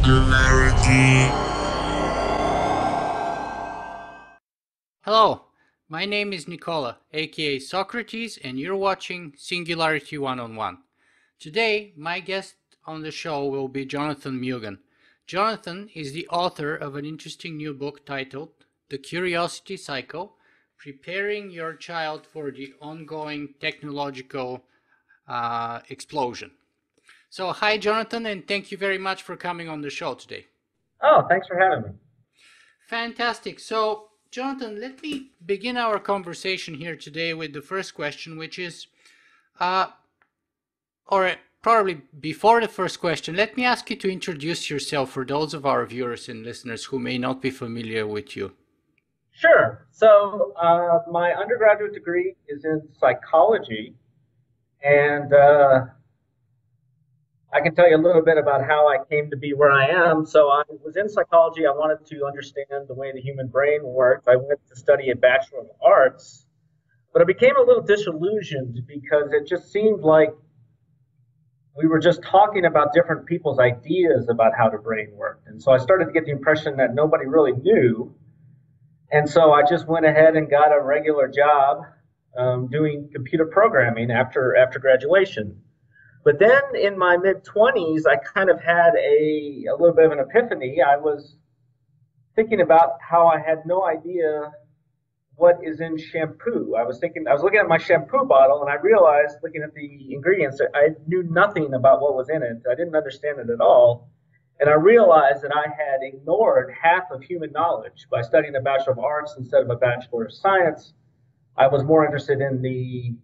Singularity. Hello, my name is Nicola, aka Socrates, and you're watching Singularity One-on-One. Today, my guest on the show will be Jonathan Mugan. Jonathan is the author of an interesting new book titled The Curiosity Cycle: Preparing Your Child for the Ongoing Technological Explosion. So, hi Jonathan, and thank you very much for coming on the show today. Oh, thanks for having me. Fantastic. So, Jonathan, let me begin our conversation here today with the first question, which is, or probably before the first question, let me ask you to introduce yourself for those of our viewers and listeners who may not be familiar with you. Sure. So my undergraduate degree is in psychology, and I can tell you a little bit about how I came to be where I am. So I was in psychology. I wanted to understand the way the human brain worked. I went to study a Bachelor of Arts, but I became a little disillusioned because it just seemed like we were just talking about different people's ideas about how the brain worked. And so I started to get the impression that nobody really knew. And so I just went ahead and got a regular job doing computer programming after graduation. But then in my mid-20s, I kind of had a little bit of an epiphany. I was thinking about how I had no idea what is in shampoo. I was looking at my shampoo bottle, and I realized, looking at the ingredients, I knew nothing about what was in it. I didn't understand it at all. And I realized that I had ignored half of human knowledge by studying a Bachelor of Arts instead of a Bachelor of Science. I was more interested in the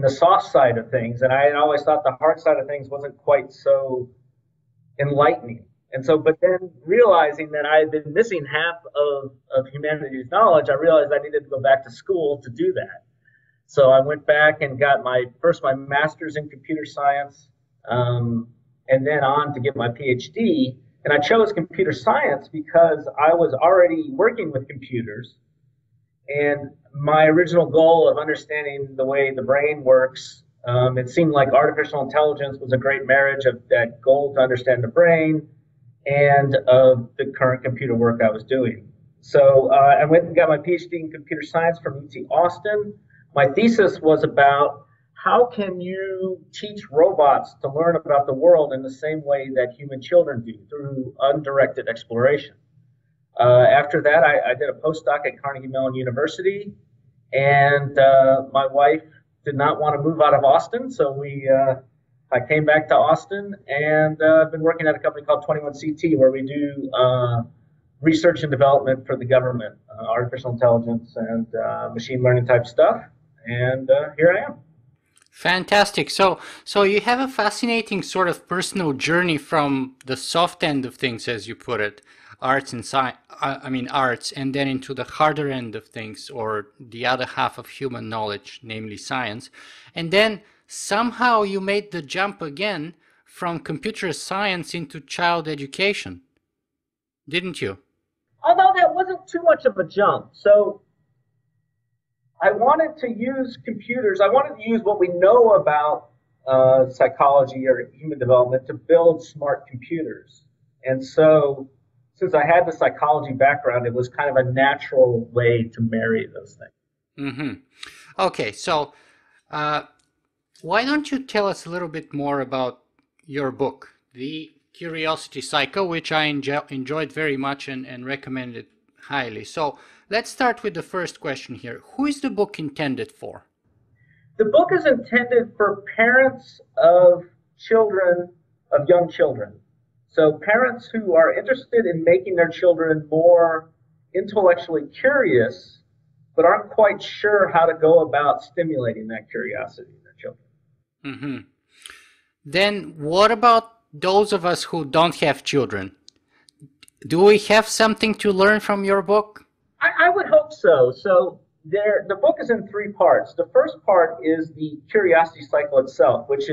soft side of things, and I had always thought the hard side of things wasn't quite so enlightening. And so, but then realizing that I had been missing half of humanity's knowledge, I realized I needed to go back to school to do that. So I went back and got my master's in computer science, and then on to get my PhD. And I chose computer science because I was already working with computers. And my original goal of understanding the way the brain works, it seemed like artificial intelligence was a great marriage of that goal to understand the brain and of the current computer work I was doing. So I went and got my PhD in computer science from UT Austin. My thesis was about how can you teach robots to learn about the world in the same way that human children do, through undirected exploration. After that, I did a postdoc at Carnegie Mellon University, and my wife did not want to move out of Austin, so I came back to Austin, and I've been working at a company called 21CT, where we do research and development for the government, artificial intelligence and machine learning type stuff, and here I am. Fantastic. So you have a fascinating sort of personal journey from the soft end of things, as you put it, arts and science, arts, and then into the harder end of things, or the other half of human knowledge, namely science. And then somehow you made the jump again from computer science into child education, didn't you? Although that wasn't too much of a jump. So I wanted to use computers. I wanted to use what we know about psychology or human development to build smart computers. And so since I had the psychology background, it was kind of a natural way to marry those things. Mm-hmm. Okay, so why don't you tell us a little bit more about your book, The Curiosity Cycle, which I enjoyed very much and recommended highly. So let's start with the first question here. Who is the book intended for? The book is intended for parents of young children. So parents who are interested in making their children more intellectually curious, but aren't quite sure how to go about stimulating that curiosity in their children. Mm-hmm. Then what about those of us who don't have children? Do we have something to learn from your book? I would hope so. So the book is in three parts. The first part is the curiosity cycle itself, which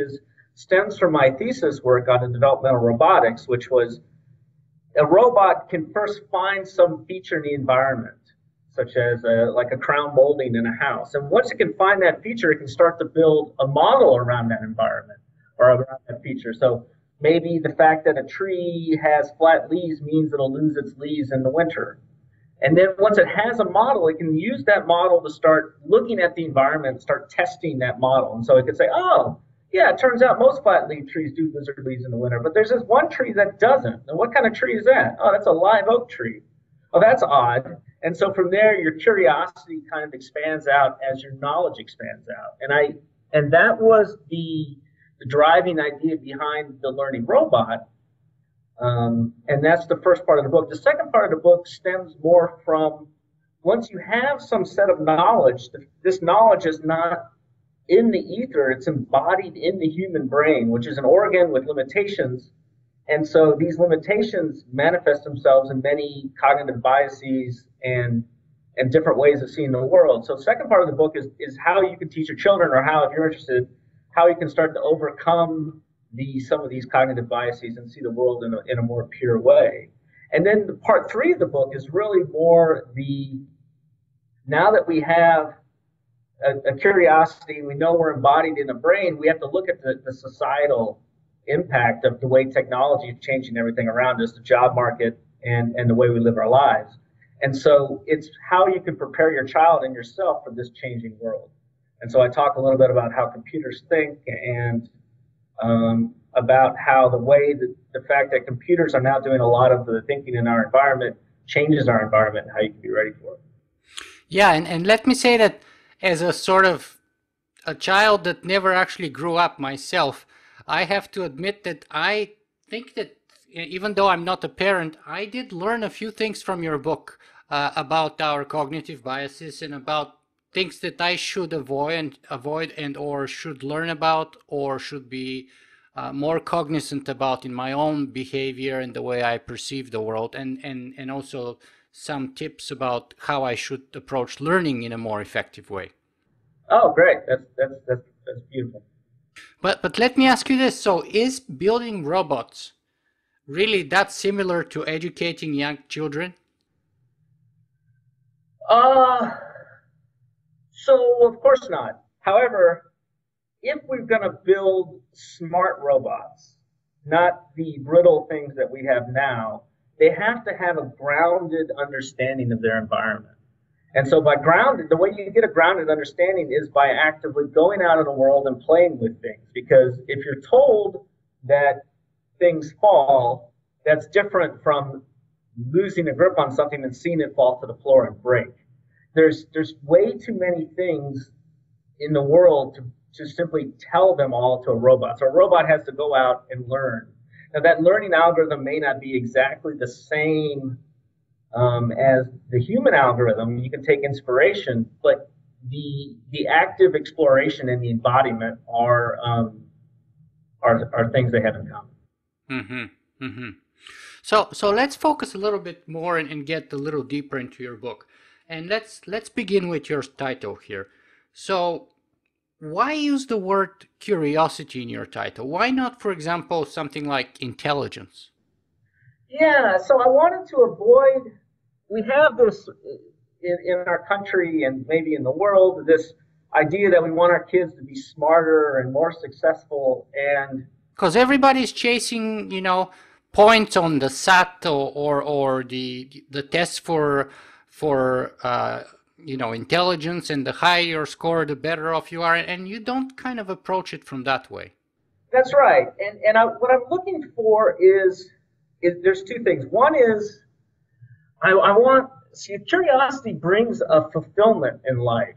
stems from my thesis work on the developmental robotics, which was a robot can first find some feature in the environment, such as like a crown molding in a house. And once it can find that feature, it can start to build a model around that environment or around that feature. So Maybe the fact that a tree has flat leaves means it'll lose its leaves in the winter. And then once it has a model, it can use that model to start looking at the environment, start testing that model. And so it could say, oh, yeah, it turns out most flat leaf trees do lose their leaves in the winter, but there's this one tree that doesn't. And what kind of tree is that? Oh, that's a live oak tree. Oh, that's odd. And so from there, your curiosity kind of expands out as your knowledge expands out. And that was the driving idea behind the learning robot. And that's the first part of the book. The second part of the book stems more from once you have some set of knowledge, this knowledge is not in the ether, it's embodied in the human brain, which is an organ with limitations. And so these limitations manifest themselves in many cognitive biases and different ways of seeing the world. So the second part of the book is how you can teach your children, or how, if you're interested, how you can start to overcome some of these cognitive biases and see the world in a more pure way. And then the part three of the book is really more now that we have a curiosity, we know we're embodied in the brain, we have to look at the societal impact of the way technology is changing everything around us, the job market, and the way we live our lives. And so it's how you can prepare your child and yourself for this changing world. And so I talk a little bit about how computers think, and about how the fact that computers are now doing a lot of the thinking in our environment changes our environment and how you can be ready for it. Yeah, and let me say that as a sort of a child that never actually grew up myself, I have to admit that I think that even though I'm not a parent, I did learn a few things from your book about our cognitive biases and about things that I should avoid and or should learn about or should be more cognizant about in my own behavior and the way I perceive the world, and also some tips about how I should approach learning in a more effective way. Oh, great! That's beautiful. But let me ask you this: so is building robots really that similar to educating young children? Uh, so of course not. However, if we're going to build smart robots, not the brittle things that we have now, they have to have a grounded understanding of their environment. And so the way you get a grounded understanding is by actively going out in the world and playing with things. Because if you're told that things fall, that's different from losing a grip on something and seeing it fall to the floor and break. There's way too many things in the world to simply tell them all to a robot. So a robot has to go out and learn. Now that learning algorithm may not be exactly the same as the human algorithm. You can take inspiration, but the active exploration and the embodiment are things they have in common. Mm-hmm. Mm-hmm. So let's focus a little bit more and get a little deeper into your book, and let's begin with your title here. So why use the word curiosity in your title? Why not, for example, something like intelligence? Yeah, so I wanted to avoid. We have this in our country and maybe in the world, this idea that we want our kids to be smarter and more successful, and Because everybody's chasing, points on the SAT or the test for intelligence, and the higher your score, the better off you are, and you don't kind of approach it from that way. that's right. What I'm looking for is there's two things. One is curiosity brings a fulfillment in life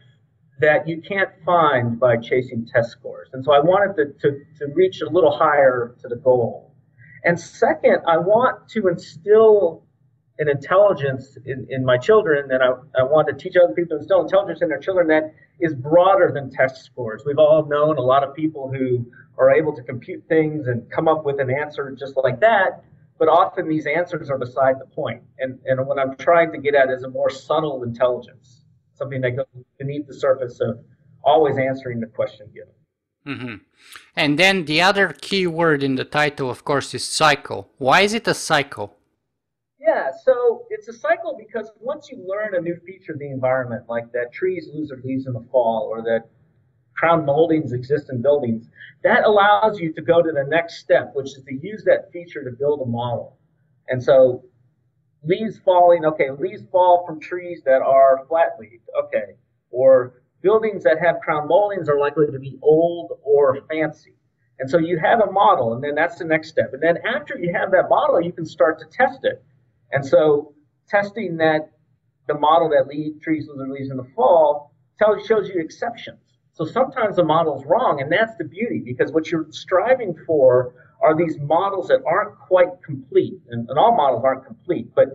that you can't find by chasing test scores. And so I wanted to reach a little higher to the goal. And second, I want to instill an intelligence in my children that I want to teach other people to instill intelligence in their children that is broader than test scores. We've all known a lot of people who are able to compute things and come up with an answer just like that, but often these answers are beside the point. And what I'm trying to get at is a more subtle intelligence, something that goes beneath the surface of always answering the question given. Mm-hmm. And then the other key word in the title, of course, is cycle. Why is it a cycle? Yeah, so it's a cycle because once you learn a new feature of the environment, like that trees lose their leaves in the fall, or that crown moldings exist in buildings, that allows you to go to the next step, which is to use that feature to build a model. And so leaves falling, okay, leaves fall from trees that are flat leaved, okay. Or buildings that have crown moldings are likely to be old or fancy. And so you have a model, and then that's the next step. And then after you have that model, you can start to test it. And so testing that the model that trees lose their leaves in the fall shows you exceptions. So sometimes the model is wrong, and that's the beauty, because what you're striving for are these models that aren't quite complete. And all models aren't complete, but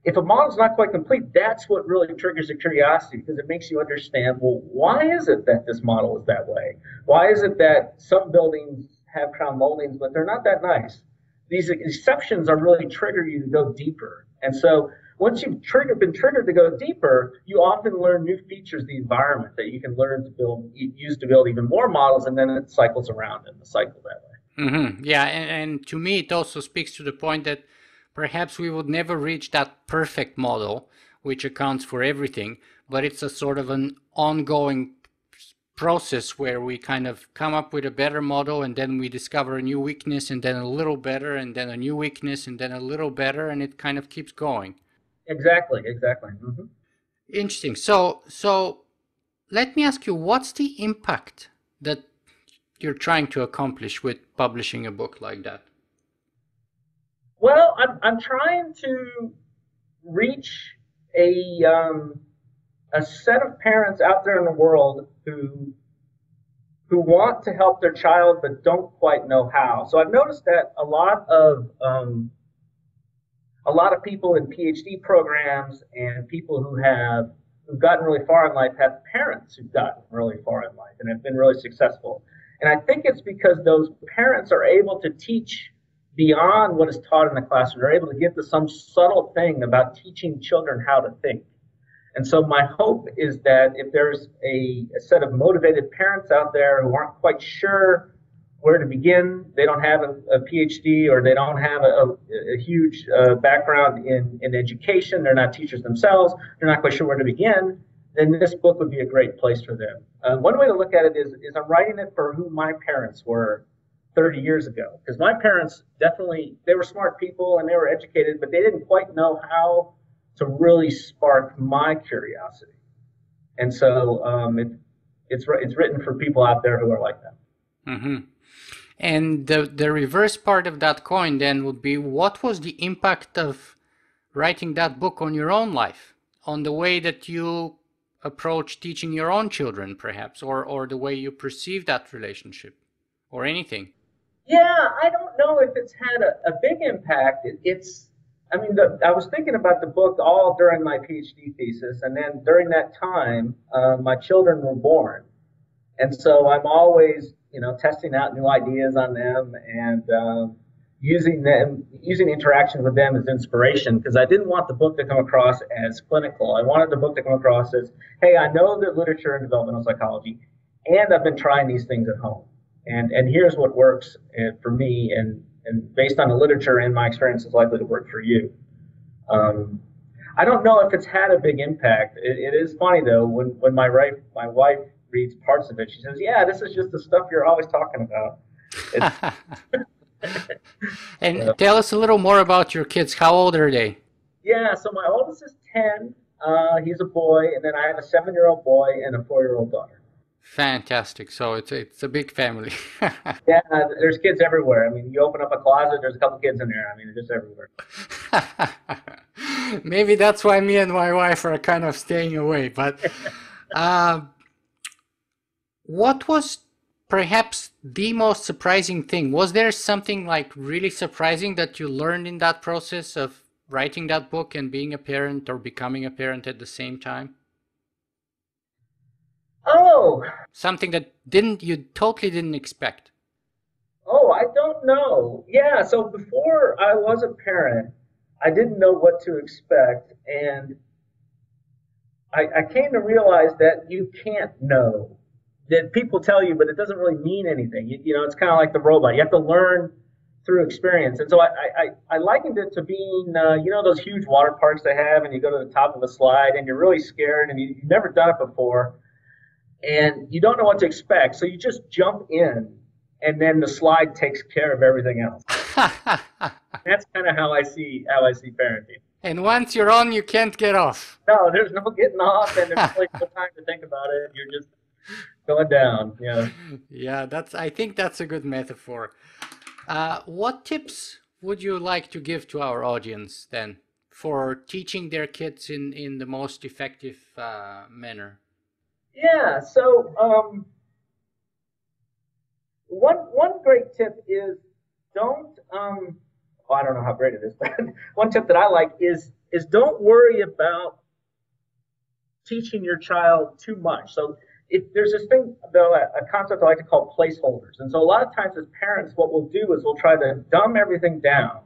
if a model's not quite complete, that's what really triggers the curiosity, because it makes you understand, well, why is it that this model is that way? Why is it that some buildings have crown moldings, but they're not that nice? These exceptions are really trigger you to go deeper. And so once you've been triggered to go deeper, you often learn new features of the environment that you can learn to use to build even more models, and then it cycles around in the cycle that way. Mm-hmm. Yeah, and to me, it also speaks to the point that perhaps we would never reach that perfect model, which accounts for everything, but it's a sort of an ongoing process where we kind of come up with a better model, and then we discover a new weakness, and then a little better, and then a new weakness, and then a little better, and it kind of keeps going. Exactly. Mm-hmm. Interesting. So let me ask you, what's the impact that you're trying to accomplish with publishing a book like that? Well, I'm trying to reach a set of parents out there in the world who want to help their child but don't quite know how. So I've noticed that a lot of people in PhD programs and people who've gotten really far in life have parents who've gotten really far in life and have been really successful. And I think it's because those parents are able to teach beyond what is taught in the classroom. They're able to get to some subtle thing about teaching children how to think. And so my hope is that if there's a set of motivated parents out there who aren't quite sure where to begin, they don't have a PhD, or they don't have a huge background in education, they're not teachers themselves, they're not quite sure where to begin, then this book would be a great place for them. One way to look at it is I'm writing it for who my parents were 30 years ago. Because my parents definitely, they were smart people and they were educated, but they didn't quite know how to really spark my curiosity. And so it's written for people out there who are like that. Mm-hmm. And the reverse part of that coin then would be, what was the impact of writing that book on your own life, on the way that you approach teaching your own children, perhaps, or the way you perceive that relationship, or anything? Yeah, I don't know if it's had a big impact. I was thinking about the book all during my PhD thesis, and then during that time, my children were born. And so I'm always, testing out new ideas on them and using interaction with them as inspiration, because I didn't want the book to come across as clinical. I wanted the book to come across as, hey, I know the literature in developmental psychology, and I've been trying these things at home. And here's what works for me, and based on the literature and my experience is likely to work for you. I don't know if it's had a big impact. It is funny, though, when my wife reads parts of it, she says, yeah, this is just the stuff you're always talking about. And tell us a little more about your kids. How old are they? Yeah, so my oldest is 10. He's a boy, and then I have a 7-year-old boy and a 4-year-old daughter. Fantastic. So it's a big family. Yeah, there's kids everywhere. I mean, you open up a closet, there's a couple kids in there. I mean, they're just everywhere. Maybe that's why me and my wife are kind of staying away. But what was perhaps the most surprising thing? Was there something like really surprising that you learned in that process of writing that book and being a parent, or becoming a parent at the same time? Oh, something that you totally didn't expect. Oh, I don't know. Yeah, so before I was a parent, I didn't know what to expect, and I came to realize that you can't know. That people tell you, but it doesn't really mean anything. It's kind of like the robot. You have to learn through experience. And so I likened it to being, those huge water parks they have, and you go to the top of a slide, and you're really scared, and you've never done it before. and you don't know what to expect, so you just jump in, and then the slide takes care of everything else. That's kind of how I see parenting. And once you're on, you can't get off. No, there's no getting off, and there's really no time to think about it. You're just going down. Yeah. Yeah, I think that's a good metaphor. What tips would you like to give to our audience then for teaching their kids in the most effective manner? Yeah. So one great tip is don't well, I don't know how great it is, but one tip that I like is don't worry about teaching your child too much. So there's this thing, though, a concept I like to call placeholders. And so a lot of times as parents, what we'll do is we'll try to dumb everything down.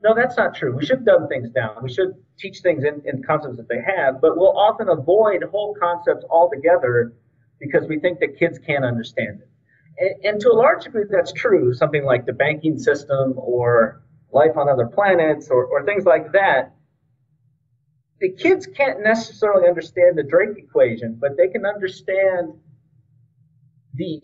No, that's not true. We should dumb things down. We should teach things in concepts that they have, but we'll often avoid whole concepts altogether because we think that kids can't understand it. And to a large degree, that's true. Something like the banking system or life on other planets or things like that. The kids can't necessarily understand the Drake equation, but they can understand the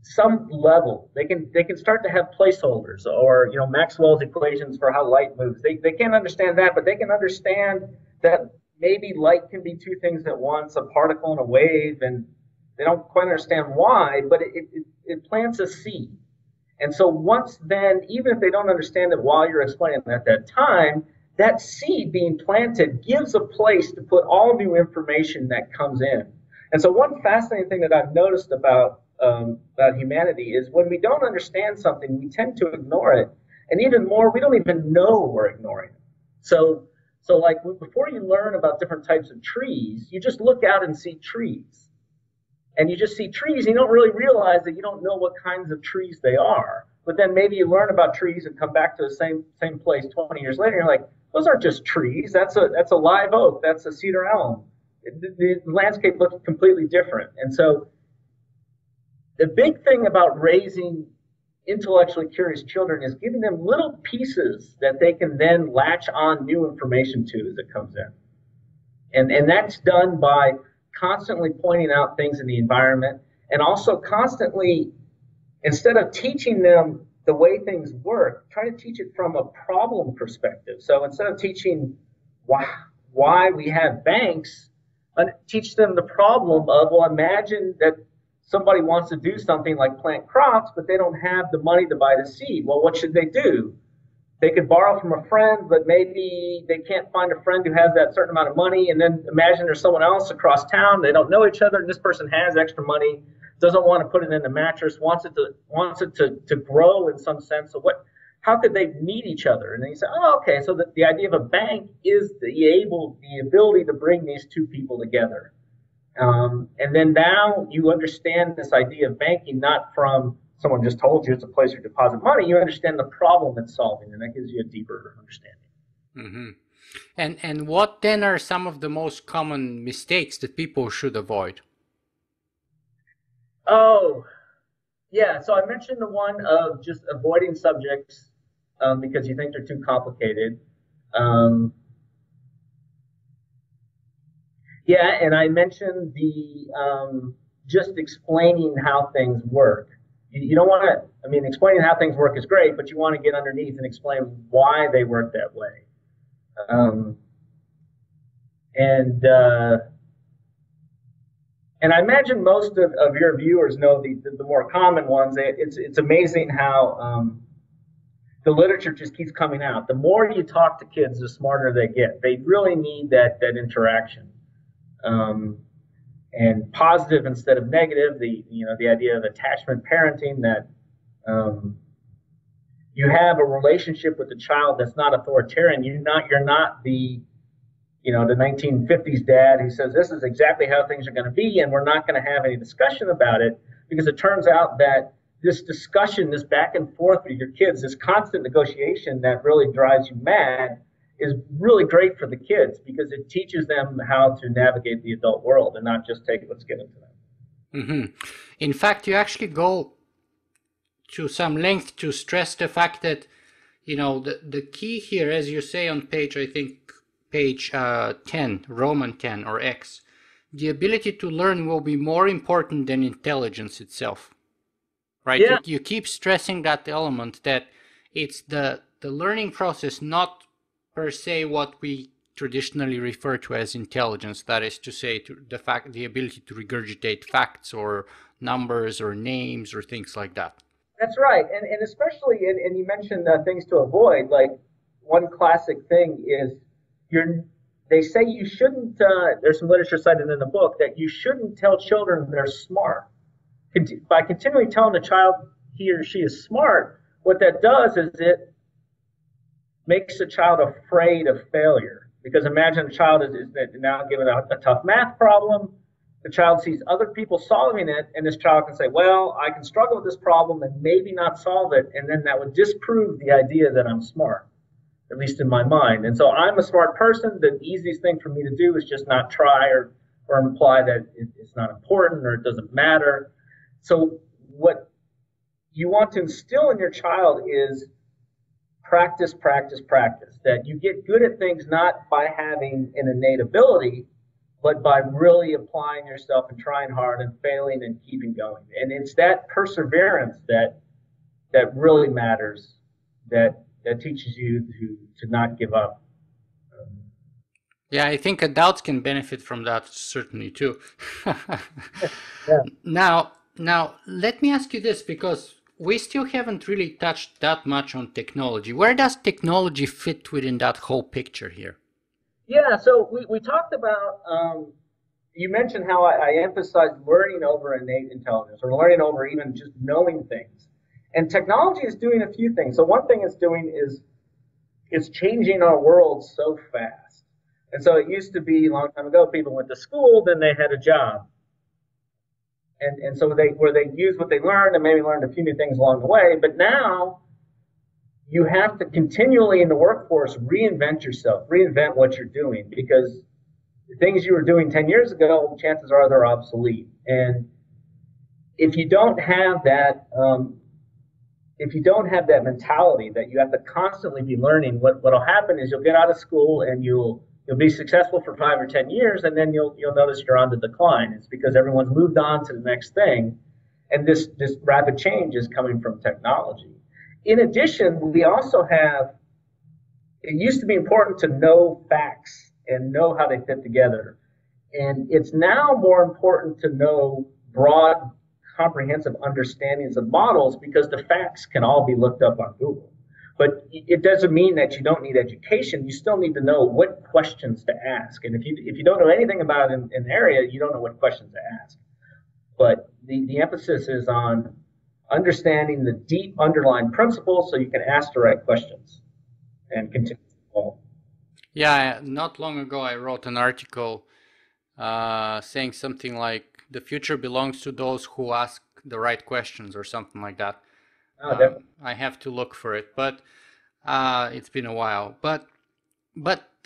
some level. They can start to have placeholders or Maxwell's equations for how light moves. They can't understand that, but they can understand that maybe light can be two things at once, a particle and a wave, and they don't quite understand why, but it plants a seed. And so once then, even if they don't understand it while you're explaining it at that time, that seed being planted gives a place to put all new information that comes in. And so one fascinating thing that I've noticed about humanity is when we don't understand something, we tend to ignore it. And even more, we don't even know we're ignoring it. So like before you learn about different types of trees, you just look out and see trees. And you just see trees, and you don't really realize that you don't know what kinds of trees they are. But then maybe you learn about trees and come back to the same place 20 years later, and you're like, those aren't just trees. That's a live oak. That's a cedar elm. The landscape looks completely different. And so the big thing about raising intellectually curious children is giving them little pieces that they can then latch on new information to as it comes in. And that's done by constantly pointing out things in the environment and also constantly, instead of teaching them the way things work, try to teach it from a problem perspective. So instead of teaching why we have banks, teach them the problem of, well, imagine that somebody wants to do something like plant crops, but they don't have the money to buy the seed. Well, what should they do? They could borrow from a friend, but maybe they can't find a friend who has that certain amount of money. And then imagine there's someone else across town. They don't know each other, and this person has extra money, doesn't want to put it in the mattress, wants it to grow in some sense. So how could they meet each other? And then you say, oh, okay. So the idea of a bank is the ability to bring these two people together. And then now you understand this idea of banking not from someone just told you it's a place to deposit money. You understand the problem it's solving, and that gives you a deeper understanding. Mm-hmm. And what then are some of the most common mistakes that people should avoid? Oh, yeah. So I mentioned the one of just avoiding subjects because you think they're too complicated. Yeah, and I mentioned the just explaining how things work. You don't want to, I mean, explaining how things work is great, but you want to get underneath and explain why they work that way. And I imagine most of your viewers know the more common ones. It's amazing how the literature just keeps coming out. The more you talk to kids, the smarter they get. They really need that interaction. And positive instead of negative, the idea of attachment parenting, that you have a relationship with the child that's not authoritarian. You're not the 1950s dad who says this is exactly how things are going to be and we're not going to have any discussion about it, because it turns out that this discussion, this back and forth with your kids, this constant negotiation that really drives you mad, is really great for the kids because it teaches them how to navigate the adult world and not just take what's given to them. Mm-hmm. In fact, you actually go to some length to stress the fact that, the key here, as you say on page 10, Roman 10 or X, the ability to learn will be more important than intelligence itself, right? Yeah, You keep stressing that element, that it's the learning process, not per se what we traditionally refer to as intelligence. That is to say, to the ability to regurgitate facts or numbers or names or things like that. that's right. And especially, and you mentioned things to avoid. Like one classic thing is you're. They say you shouldn't. There's some literature cited in the book that you shouldn't tell children they're smart. By continually telling the child he or she is smart, what that does is it makes a child afraid of failure. Because imagine a child is now given a tough math problem. The child sees other people solving it, and this child can say, well, I can struggle with this problem and maybe not solve it, and then that would disprove the idea that I'm smart, at least in my mind. And so I'm a smart person. The easiest thing for me to do is just not try or imply that it's not important or it doesn't matter. So what you want to instill in your child is practice, practice, practice. That you get good at things not by having an innate ability, but by really applying yourself and trying hard and failing and keeping going. And it's that perseverance that really matters, that teaches you to not give up. Yeah, I think adults can benefit from that certainly too. Yeah. Now, let me ask you this, because we still haven't really touched that much on technology. Where does technology fit within that whole picture here? Yeah, so we talked about, you mentioned how I emphasized learning over innate intelligence or learning over even just knowing things. And technology is doing a few things. So one thing it's doing is it's changing our world so fast. And so it used to be a long time ago, people went to school, then they had a job. And so they used what they learned and maybe learned a few new things along the way. But now you have to continually in the workforce reinvent yourself, reinvent what you're doing, because the things you were doing 10 years ago, chances are they're obsolete. And if you don't have that, if you don't have that mentality that you have to constantly be learning, what'll happen is you'll get out of school and you'll be successful for 5 or 10 years, and then you'll notice you're on the decline. It's because everyone's moved on to the next thing, and this rapid change is coming from technology. In addition, we also have. It used to be important to know facts and know how they fit together, and it's now more important to know broad, comprehensive understandings of models because the facts can all be looked up on Google. But it doesn't mean that you don't need education. You still need to know what questions to ask. And if you don't know anything about an area, you don't know what questions to ask. But the emphasis is on understanding the deep underlying principles so you can ask the right questions and continue to evolve. Yeah, not long ago I wrote an article saying something like the future belongs to those who ask the right questions or something like that. Definitely. I have to look for it, but it's been a while. But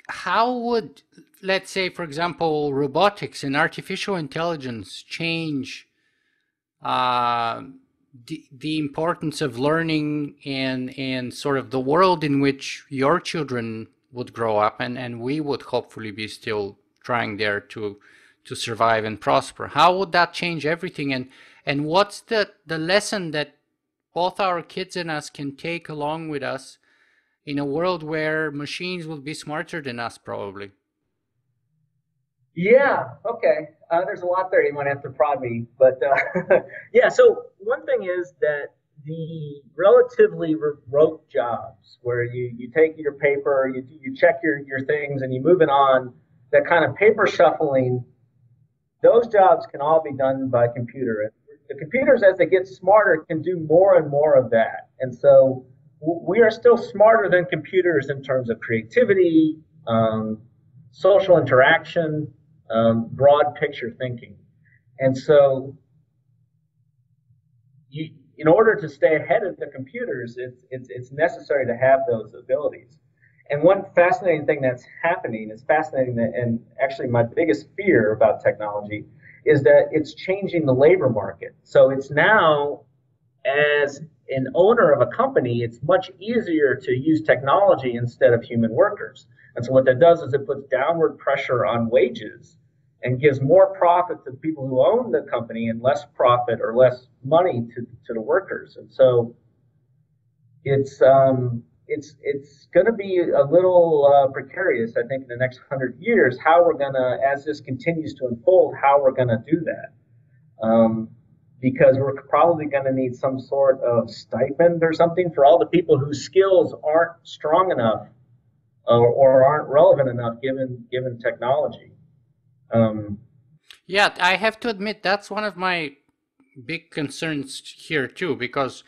how would, let's say, for example, robotics and artificial intelligence change uh, the importance of learning and sort of the world in which your children would grow up, and we would hopefully be still trying there to survive and prosper? How would that change everything? And what's the lesson that both our kids and us can take along with us in a world where machines will be smarter than us, probably? Yeah. Okay. There's a lot there. You might have to prod me, but yeah. So one thing is that the relatively rote jobs where you take your paper, you check your things, and you move it on. That kind of paper shuffling, those jobs can all be done by computer. The computers, as they get smarter, can do more and more of that. And so we are still smarter than computers in terms of creativity, social interaction, broad picture thinking. And so in order to stay ahead of the computers, it's necessary to have those abilities. And one fascinating thing that's happening is fascinating, and actually my biggest fear about technology is that it's changing the labor market. So it's now, as an owner of a company, it's much easier to use technology instead of human workers. And so what that does is it puts downward pressure on wages. and gives more profit to the people who own the company and less profit or less money to the workers. And so it's going to be a little precarious, I think, in the next 100 years, how we're going to, as this continues to unfold, how we're going to do that. Because we're probably going to need some sort of stipend or something for all the people whose skills aren't strong enough or aren't relevant enough given technology. Yeah, I have to admit that's one of my big concerns here too, because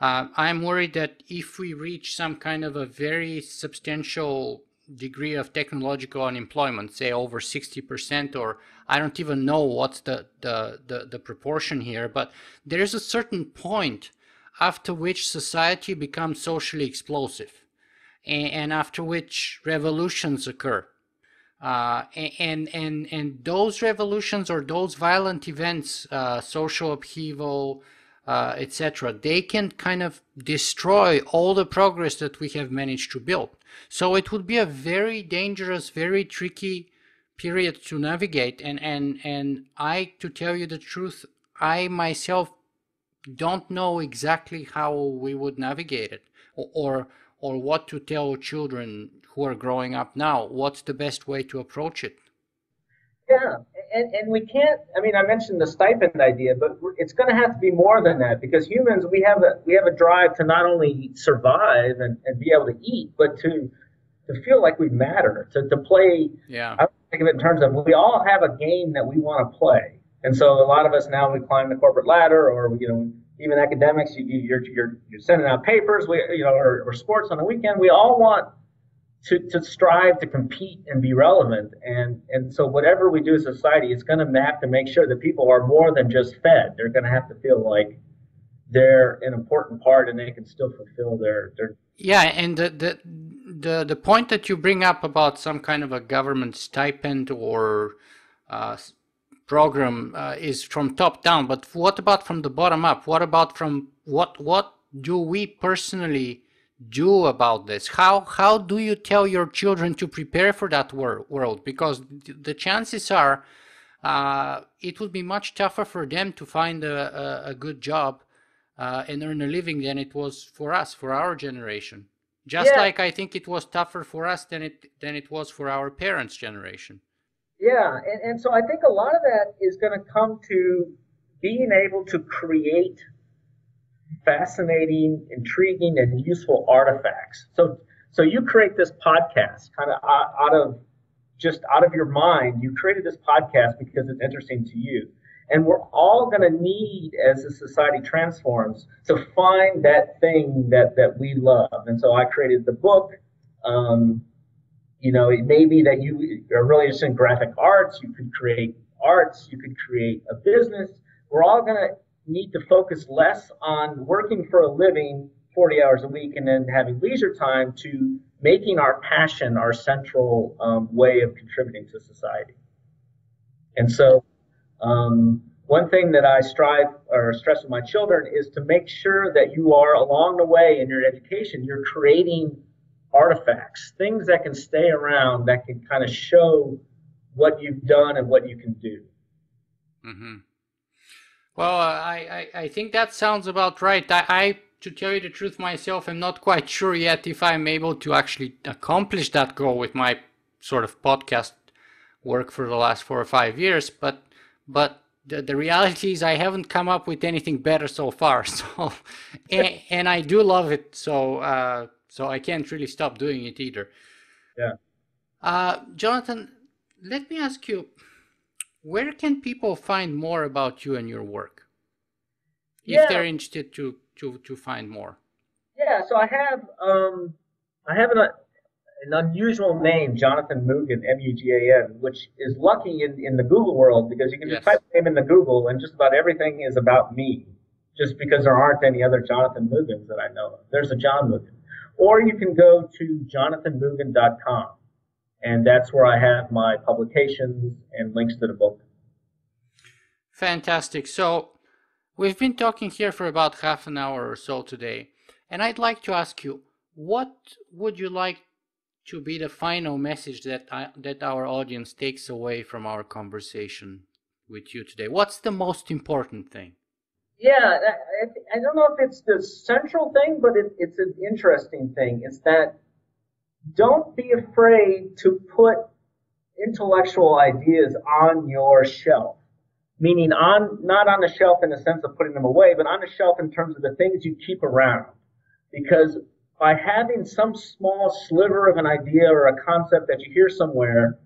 I'm worried that if we reach some kind of a very substantial degree of technological unemployment, say over 60%, or I don't even know what's the proportion here, but there's a certain point after which society becomes socially explosive, and after which revolutions occur. And those revolutions or those violent events, social upheaval, etc., they can kind of destroy all the progress that we have managed to build. So it would be a very dangerous, very tricky period to navigate. And I, to tell you the truth, I myself don't know exactly how we would navigate it, or what to tell children who are growing up now. What's the best way to approach it? Yeah, and we can't. I mean, I mentioned the stipend idea, but it's going to have to be more than that because humans, we have a drive to not only survive and be able to eat, but to feel like we matter, to play. Yeah. I think of it in terms of we all have a game that we want to play, and so a lot of us now we climb the corporate ladder, or even academics, you're sending out papers, or sports on the weekend. We all want to strive to compete and be relevant. And so whatever we do as a society, it's going to have to make sure that people are more than just fed. They're going to have to feel like they're an important part and they can still fulfill their. Yeah, and the point that you bring up about some kind of a government stipend or program is from top down, but what about from the bottom up? What about from what do we personally do about this? How do you tell your children to prepare for that world? Because the chances are it would be much tougher for them to find a good job and earn a living than it was for us, for our generation. Just like I think it was tougher for us than it was for our parents' generation. Yeah, and so I think a lot of that is going to come to being able to create fascinating, intriguing, and useful artifacts. So you create this podcast kind of out of your mind. You created this podcast because it's interesting to you. And we're all going to need, as the society transforms, to find that thing that we love. And so I created the book. It may be that you are really interested in graphic arts. You could create arts. You could create a business. We're all going to need to focus less on working for a living 40 hours a week and then having leisure time to making our passion our central way of contributing to society. And so one thing that I strive or stress with my children is to make sure that you are along the way in your education, you're creating artifacts, things that can stay around, that can kind of show what you've done and what you can do. Mm-hmm. Well, I think that sounds about right. I, to tell you the truth myself, I'm not quite sure yet if I'm able to actually accomplish that goal with my sort of podcast work for the last 4 or 5 years. But the reality is I haven't come up with anything better so far. So, and I do love it. So I can't really stop doing it either. Yeah. Jonathan, let me ask you, where can people find more about you and your work if they're interested to find more? Yeah, so I have an unusual name, Jonathan Mugan, Mugan, which is lucky in the Google world because you can just type my name in the Google and just about everything is about me, just because there aren't any other Jonathan Mugans that I know of. There's a John Mugan. Or you can go to jonathanmugan.com. And that's where I have my publications and links to the book. Fantastic. So we've been talking here for about half an hour or so today. And I'd like to ask you, what would you like to be the final message that our audience takes away from our conversation with you today? What's the most important thing? Yeah, I don't know if it's the central thing, but it's an interesting thing. It's that don't be afraid to put intellectual ideas on your shelf. Meaning on not on the shelf in the sense of putting them away, but on the shelf in terms of the things you keep around. Because by having some small sliver of an idea or a concept that you hear somewhere,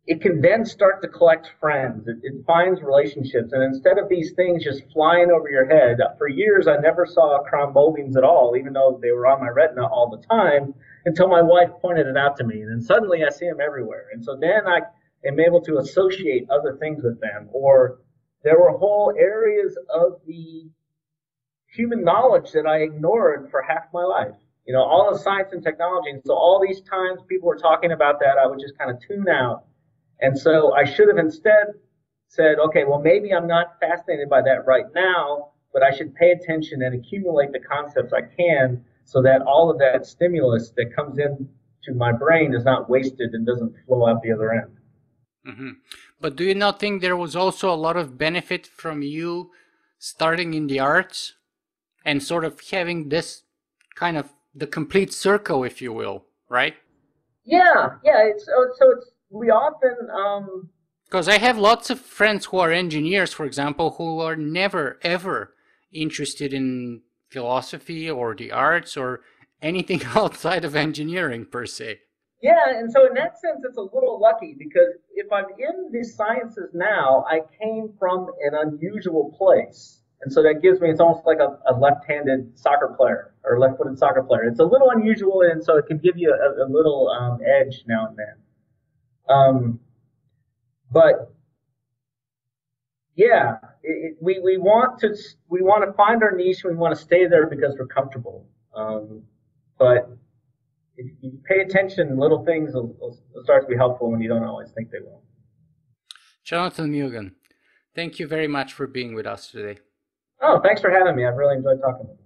it can then start to collect friends. It finds relationships. And instead of these things just flying over your head, for years I never saw crown moldings at all, even though they were on my retina all the time, until my wife pointed it out to me. And then suddenly I see them everywhere. And so then I am able to associate other things with them. Or there were whole areas of the human knowledge that I ignored for half my life. You know, all the science and technology. And so all these times people were talking about that, I would just kind of tune out. And so I should have instead said, okay, well, maybe I'm not fascinated by that right now, but I should pay attention and accumulate the concepts I can so that all of that stimulus that comes in to my brain is not wasted and doesn't flow out the other end. Mm-hmm. But do you not think there was also a lot of benefit from you starting in the arts and sort of having this kind of the complete circle, if you will, right? Yeah. It's we often because I have lots of friends who are engineers, for example, who are never ever interested in philosophy or the arts or anything outside of engineering per se. Yeah, and so in that sense, it's a little lucky because if I'm in the sciences now, I came from an unusual place. And so that gives me, it's almost like a left-handed soccer player or left-footed soccer player. It's a little unusual, and so it can give you a little edge now and then. But yeah, we want to find our niche. We want to stay there because we're comfortable. But if you pay attention, little things will start to be helpful when you don't always think they will. Jonathan Mugan, thank you very much for being with us today. Oh, thanks for having me. I've really enjoyed talking to you.